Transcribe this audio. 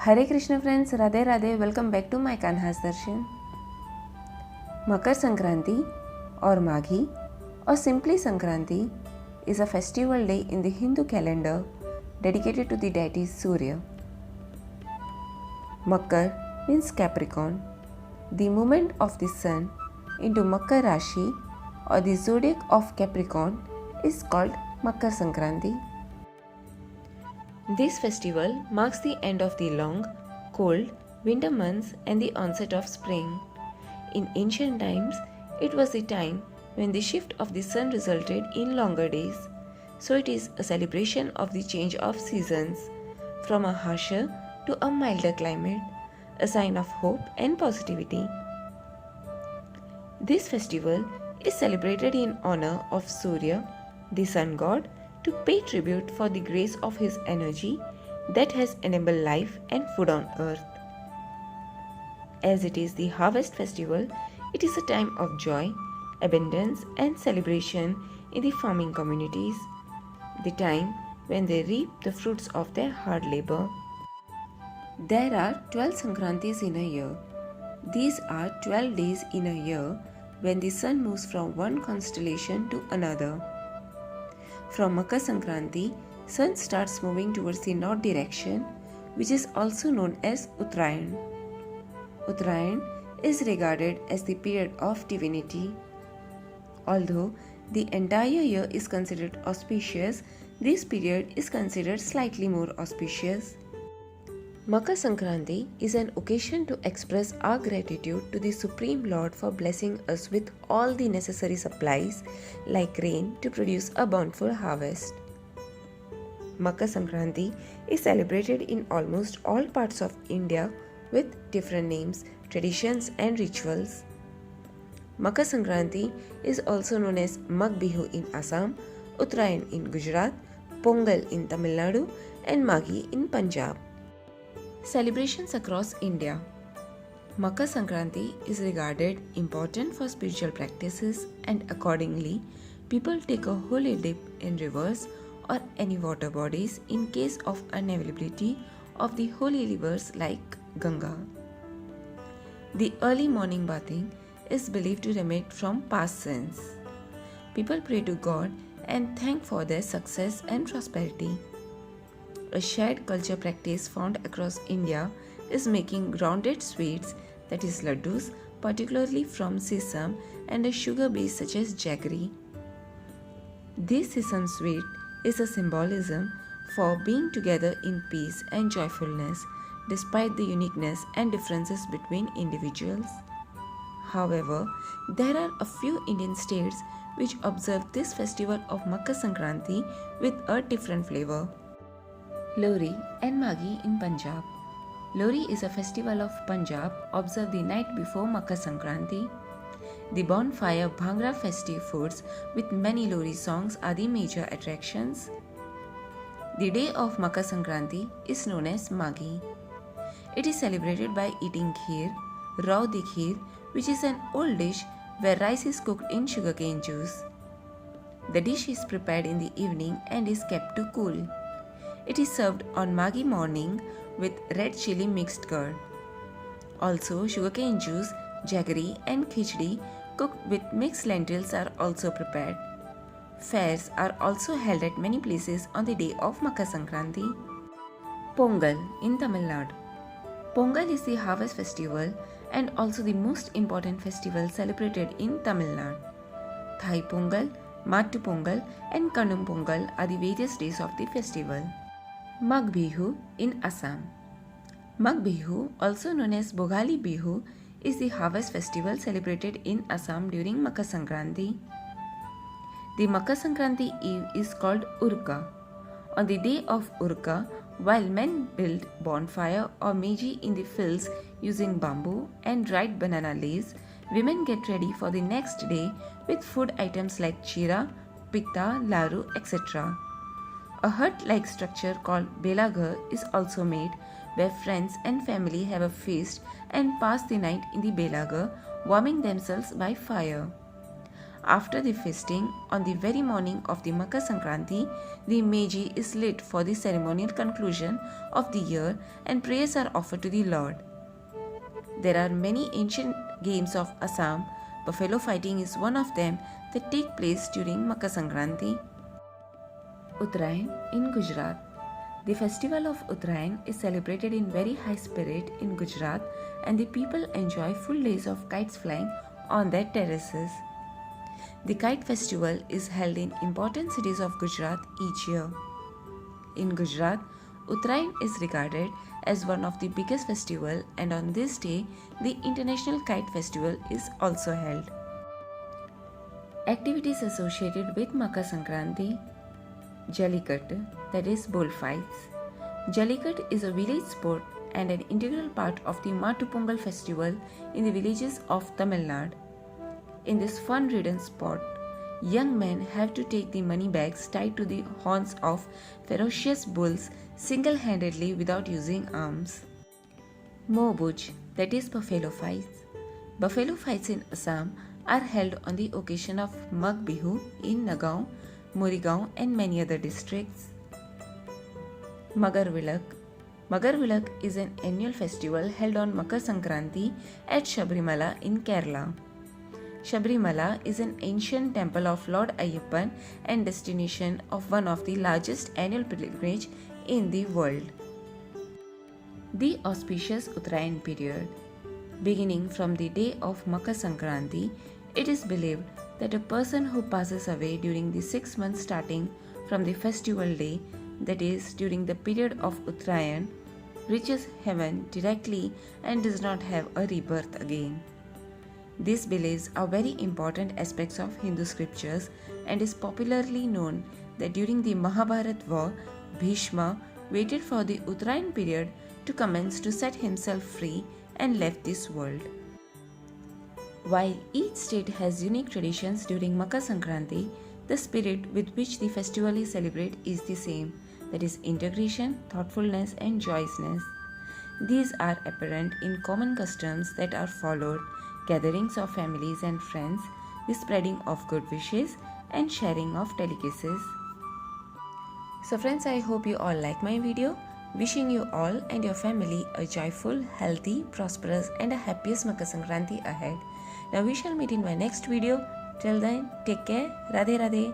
Hare Krishna friends, Radhe Radhe, welcome back to my Kanha's Darshan. Makarsakranti or Maghi or simply Sankranti is a festival day in the Hindu calendar dedicated to the deity Surya. Makar means Capricorn. The movement of the sun into Makar Rashi or the zodiac of Capricorn is called Makarsakranti. This festival marks the end of the long, cold winter months and the onset of spring. In ancient times, it was the time when the shift of the sun resulted in longer days. So it is a celebration of the change of seasons from a harsher to a milder climate, a sign of hope and positivity. This festival is celebrated in honor of Surya, the sun god, to pay tribute for the grace of his energy that has enabled life and food on earth. As it is the harvest festival, it is a time of joy, abundance and celebration in the farming communities, the time when they reap the fruits of their hard labor. There are 12 Sankrantis in a year. These are 12 days in a year when the sun moves from one constellation to another. From Makarsakranti, sun starts moving towards the north direction, which is also known as Uttrayan. Uttrayan is regarded as the period of divinity. Although the entire year is considered auspicious, this period is considered slightly more auspicious. Makarsakranti is an occasion to express our gratitude to the Supreme Lord for blessing us with all the necessary supplies like rain to produce a bountiful harvest. Makarsakranti is celebrated in almost all parts of India with different names, traditions and rituals. Makarsakranti is also known as Magh Bihu in Assam, Uttrayan in Gujarat, Pongal in Tamil Nadu and Maghi in Punjab. Celebrations across India. Makarsakranti is regarded important for spiritual practices and accordingly, people take a holy dip in rivers or any water bodies in case of unavailability of the holy rivers like Ganga. The early morning bathing is believed to remit from past sins. People pray to God and thank for their success and prosperity. A shared culture practice found across India is making grounded sweets, that is laddus, particularly from sesame and a sugar base such as jaggery. This sesame sweet is a symbolism for being together in peace and joyfulness despite the uniqueness and differences between individuals. However, there are a few Indian states which observe this festival of Makarsakranti with a different flavor. Lohri and Maghi in Punjab. Lohri is a festival of Punjab observed the night before Makarsakranti. The bonfire, Bhangra festive foods with many Lohri songs are the major attractions. The day of Makarsakranti is known as Maghi. It is celebrated by eating kheer, raudi kheer, which is an old dish where rice is cooked in sugarcane juice. The dish is prepared in the evening and is kept to cool. It is served on Maghi morning with red chili mixed curd. Also, sugarcane juice, jaggery and khichdi cooked with mixed lentils are also prepared. Fairs are also held at many places on the day of Makarsakranti. Pongal in Tamil Nadu. Pongal is the harvest festival and also the most important festival celebrated in Tamil Nadu. Thai Pongal, Mattu Pongal and Kanum Pongal are the various days of the festival. Magh Bihu in Assam. Magh Bihu, also known as Bogali Bihu, is the harvest festival celebrated in Assam during Makarsakranti. The Makarsakranti eve is called Urka. On the day of Urka, while men build bonfire or meji in the fields using bamboo and dried banana leaves, women get ready for the next day with food items like chira, pitta, laru, etc. A hut-like structure called Belaghar is also made where friends and family have a feast and pass the night in the Belaghar, warming themselves by fire. After the feasting, on the very morning of the Makarsakranti, the Meiji is lit for the ceremonial conclusion of the year and prayers are offered to the Lord. There are many ancient games of Assam. Buffalo fighting is one of them that take place during Makarsakranti. Uttrayan in Gujarat. The festival of Uttrayan is celebrated in very high spirit in Gujarat and the people enjoy full days of kites flying on their terraces. The kite festival is held in important cities of Gujarat each year. In Gujarat, Uttrayan is regarded as one of the biggest festivals and on this day, the International Kite Festival is also held. Activities associated with Makarsankranti. Jallikat, that is bullfights. Jallikat is a village sport and an integral part of the Pongal festival in the villages of Tamil Nadu. In this fun-ridden sport, young men have to take the money bags tied to the horns of ferocious bulls single-handedly without using arms. Mobuj, that is buffalo fights. Buffalo fights in Assam are held on the occasion of Mag Bihu in Nagaon, Morigaon and many other districts. Magarvilak. Magarvilak is an annual festival held on Makarsankranti at Sabrimala in Kerala. Sabrimala is an ancient temple of Lord Ayyappan and destination of one of the largest annual pilgrimage in the world. The auspicious Uttrayan period. Beginning from the day of Makarsankranti, it is believed that a person who passes away during the 6 months starting from the festival day, that is during the period of Uttrayan, reaches heaven directly and does not have a rebirth again. These beliefs are very important aspects of Hindu scriptures and is popularly known that during the Mahabharat war, Bhishma waited for the Uttrayan period to commence to set himself free and left this world. While each state has unique traditions during Makarsankranti, the spirit with which the festival is celebrated is the same, that is integration, thoughtfulness and joyousness. These are apparent in common customs that are followed, gatherings of families and friends, the spreading of good wishes and sharing of delicacies. So friends, I hope you all like my video. Wishing you all and your family a joyful, healthy, prosperous and a happiest Makarsakranti ahead. Now we shall meet in my next video. Till then, take care. Radhe Radhe.